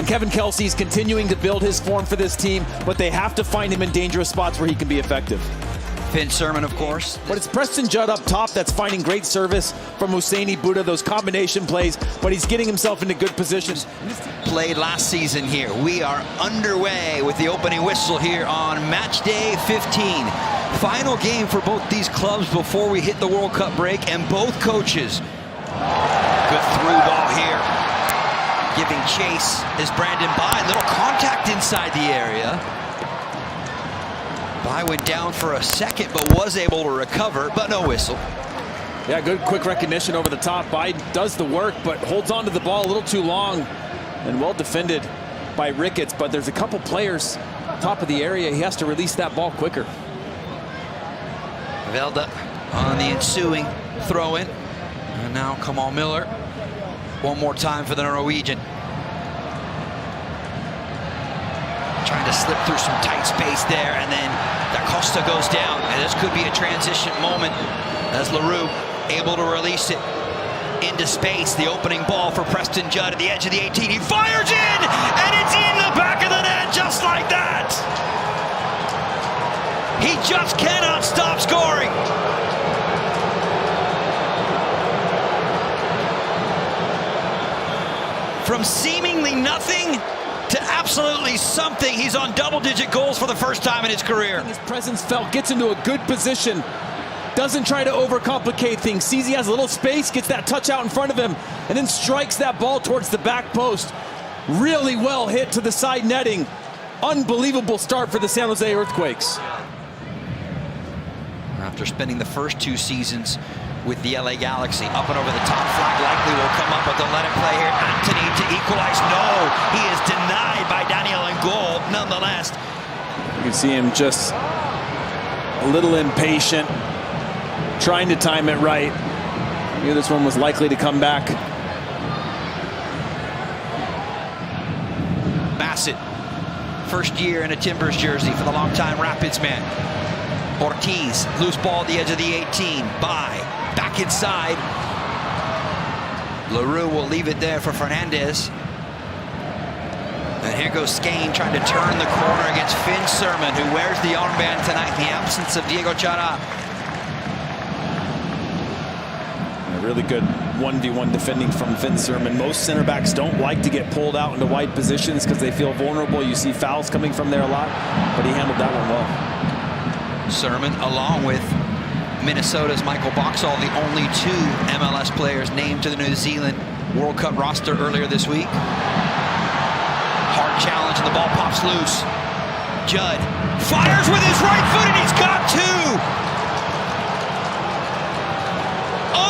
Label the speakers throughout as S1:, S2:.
S1: Kevin Kelsey's continuing to build his form for this team, but they have to find him in dangerous spots where he can be effective.
S2: Finn Sermon, of course.
S1: But it's Preston Judd up top that's finding great service from Husseini Buddha, those combination plays, but he's getting himself into good positions.
S2: Played last season here. We are underway with the opening whistle here on match day 15. Final game for both these clubs before we hit the World Cup break, and both coaches. Good through ball here. Giving chase is Brandon Bai. Little contact inside the area. Bai went down for a second, but was able to recover, but no whistle.
S1: Yeah, good quick recognition over the top. Bai does the work, but holds on to the ball a little too long, and well defended by Ricketts. But there's a couple players top of the area. He has to release that ball quicker.
S2: Velda on the ensuing throw-in. And now Kamal Miller. One more time for the Norwegian. Trying to slip through some tight space there, and then Da Costa goes down. And this could be a transition moment as LaRue able to release it into space. The opening ball for Preston Judd at the edge of the 18. He fires in, and it's in the back of the net just like that. He just cannot stop scoring. From seemingly nothing to absolutely something, he's on double-digit goals for the first time in his career.
S1: His presence felt, gets into a good position, doesn't try to overcomplicate things, sees he has a little space, gets that touch out in front of him, and then strikes that ball towards the back post. Really well hit to the side netting. Unbelievable start for the San Jose Earthquakes.
S2: After spending the first two seasons with the LA Galaxy, up and over the top, flag likely will come up, but they'll let it play here. Anthony to equalize. No, he is denied by Daniel and goal nonetheless.
S1: You can see him just a little impatient, trying to time it right. Knew this one was likely to come back.
S2: Bassett, first year in a Timbers jersey for the longtime Rapids man. Ortiz, loose ball at the edge of the 18. Back inside. LaRue will leave it there for Fernandez. And here goes Skane trying to turn the corner against Finn Sermon, who wears the armband tonight in the absence of Diego Chara.
S1: A really good 1v1 defending from Finn Sermon. Most center backs don't like to get pulled out into wide positions because they feel vulnerable. You see fouls coming from there a lot, but he handled that one well.
S2: Sermon, along with Minnesota's Michael Boxall, the only two MLS players named to the New Zealand World Cup roster earlier this week. Hard challenge, and the ball pops loose. Judd fires with his right foot, and he's got two.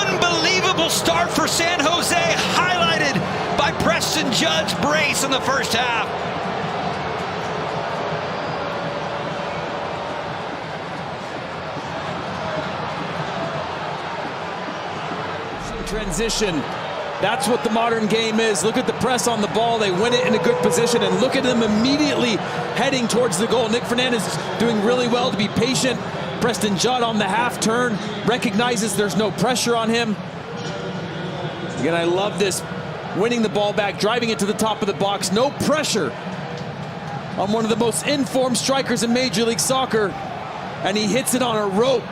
S2: Unbelievable start for San Jose, highlighted by Preston Judd's brace in the first half.
S1: Transition. That's what the modern game is. Look at the press on the ball. They win it in a good position, and look at them immediately heading towards the goal. Nick Fernandez is doing really well to be patient. Preston Judd on the half turn recognizes there's no pressure on him. Again, I love this. Winning the ball back, driving it to the top of the box. No pressure on one of the most informed strikers in Major League Soccer, and he hits it on a rope.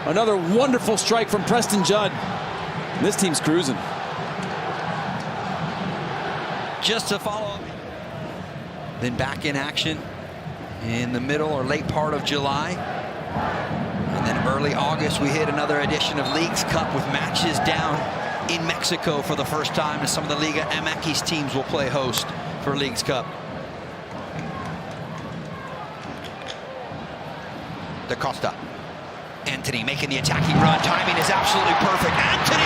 S1: Another wonderful strike from Preston Judd. This team's cruising.
S2: Just to follow up. Then back in action in the middle or late part of July. And then early August, we hit another edition of Leagues Cup with matches down in Mexico for the first time, as some of the Liga MX teams will play host for Leagues Cup. Da Costa. Anthony making the attacking run. Timing is absolutely perfect. Anthony!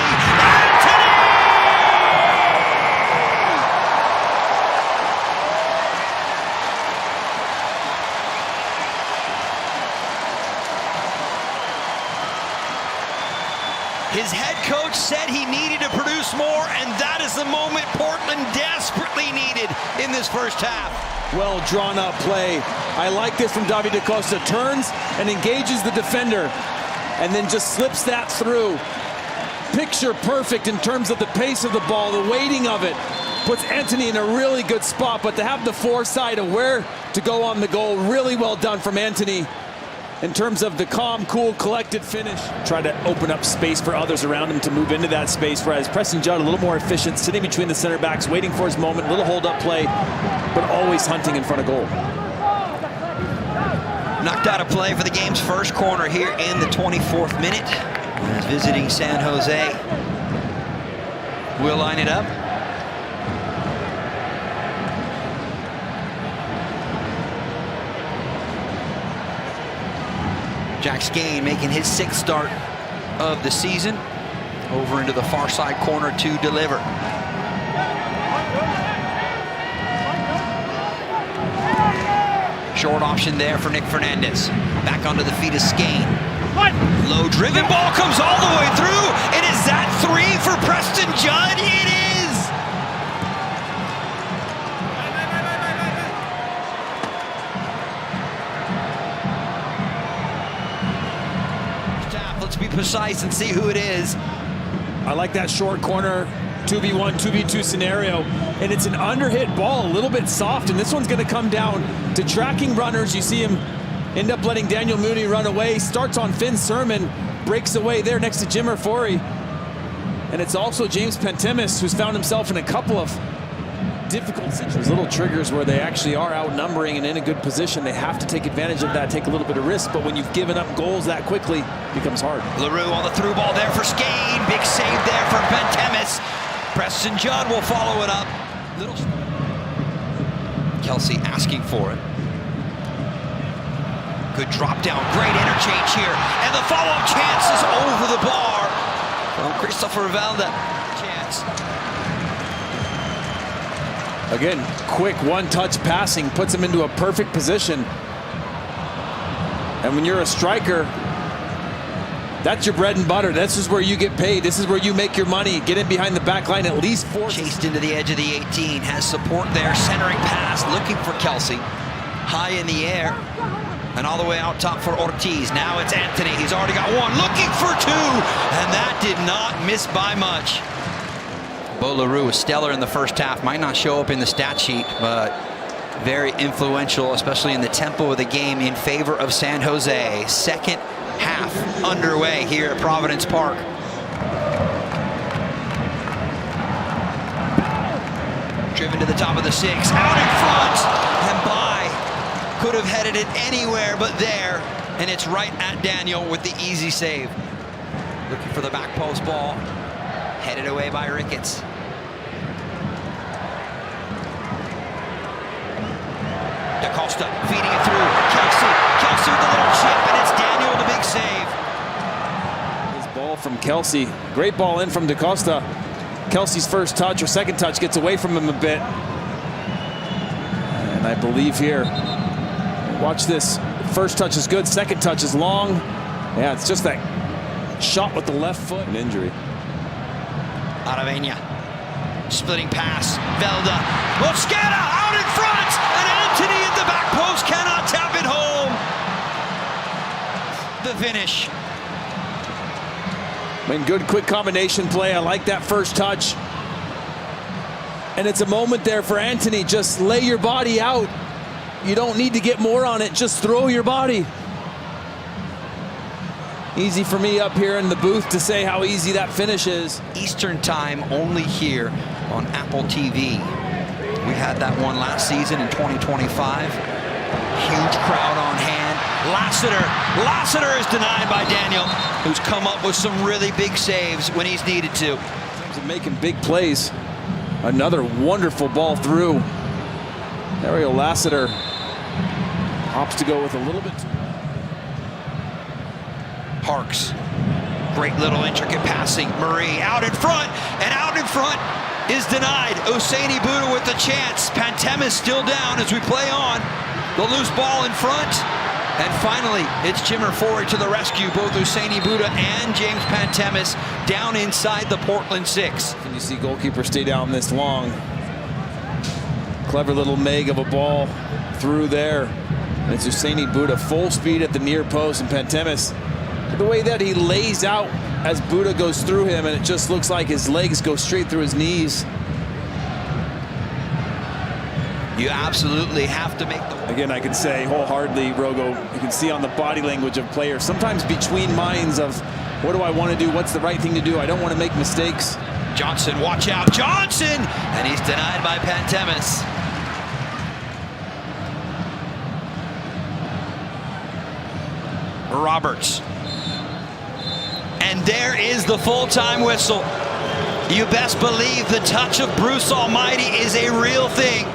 S2: His head coach said he needed to produce more, and that is the moment Portland desperately needed in this first half.
S1: Well drawn up play. I like this from David Da Costa. Turns and engages the defender and then just slips that through. Picture perfect in terms of the pace of the ball, the weighting of it. puts Anthony in a really good spot, but to have the foresight of where to go on the goal, really well done from Anthony in terms of the calm, cool, collected finish. Try to open up space for others around him to move into that space, whereas Preston Judd a little more efficient, sitting between the center backs, waiting for his moment, a little hold-up play, but always hunting in front of goal.
S2: Knocked out a play for the game's first corner here in the 24th minute. As visiting San Jose will line it up. Jack Skane making his 6th start of the season. Over into the far side corner to deliver. Short option there for Nick Fernandez. Back onto the feet of Skane. Low driven ball comes all the way through. And is that 3 for Preston Judd? It is! Let's be precise and see who it is.
S1: I like that short corner 2v1, 2v2 scenario, and it's an underhit ball, a little bit soft, and this one's going to come down to tracking runners. You see him end up letting Daniel Mooney run away, starts on Finn Sermon, breaks away there next to Jimmer Forey, and it's also James Pantemis who's found himself in a couple of difficult situations. Little triggers where they actually are outnumbering and in a good position. They have to take advantage of that, take a little bit of risk, but when you've given up goals that quickly, it becomes hard.
S2: LaRue on the through ball there for Skane. Big save there for Pantemis. Preston Judd will follow it up. Kelsey asking for it. Good drop down, great interchange here. And the follow-up chance is over the bar from Christopher Valda. Chance.
S1: Again, quick one-touch passing puts him into a perfect position. And when you're a striker, that's your bread and butter. This is where you get paid. This is where you make your money. Get in behind the back line at least 4.
S2: Chased into the edge of the 18. Has support there. Centering pass. Looking for Kelsey. High in the air. And all the way out top for Ortiz. Now it's Anthony. He's already got 1. Looking for 2. And that did not miss by much. Bo LaRue was stellar in the first half. Might not show up in the stat sheet, but very influential, especially in the tempo of the game in favor of San Jose. Second half underway here at Providence Park. Driven to the top of the 6, out in front, and by. Could have headed it anywhere but there, and it's right at Daniel with the easy save. Looking for the back post ball. Headed away by Ricketts. DaCosta feeding it through. Kelsey with the little chip, and it's Daniel the big save.
S1: This ball from Kelsey. Great ball in from DaCosta. Kelsey's first touch or second touch gets away from him a bit. And I believe here, watch this. First touch is good, second touch is long. Yeah, it's just that shot with the left foot. An injury.
S2: Aravena, splitting pass, Velda, Mosqueda out in front, and Anthony at the back post cannot tap it home. The finish.
S1: I mean, good quick combination play. I like that first touch. And it's a moment there for Anthony. Just lay your body out. You don't need to get more on it. Just throw your body. Easy for me up here in the booth to say how easy that finish is.
S2: Eastern time only here on Apple TV. We had that one last season in 2025. Huge crowd on hand. Lassiter is denied by Daniel, who's come up with some really big saves when he's needed to.
S1: In terms of making big plays, another wonderful ball through. Ariel Lassiter opts to go with a little bit too.
S2: Parks, great little intricate passing. Murray out in front, and out in front is denied. Usaini Buda with the chance. Pantemis still down as we play on. The loose ball in front. And finally, it's Jimmer Forey to the rescue. Both Usaini Buda and James Pantemis down inside the Portland 6.
S1: Can you see goalkeeper stay down this long? Clever little meg of a ball through there. And it's Usaini Buda full speed at the near post, and Pantemis, the way that he lays out as Buda goes through him, and it just looks like his legs go straight through his knees.
S2: You absolutely have to make the...
S1: Again, I can say wholeheartedly, Rogo, you can see on the body language of players, sometimes between minds of what do I want to do, what's the right thing to do, I don't want to make mistakes.
S2: Johnson, watch out, Johnson! And he's denied by Pantemis. Roberts. And there is the full-time whistle. You best believe the touch of Bruce Almighty is a real thing.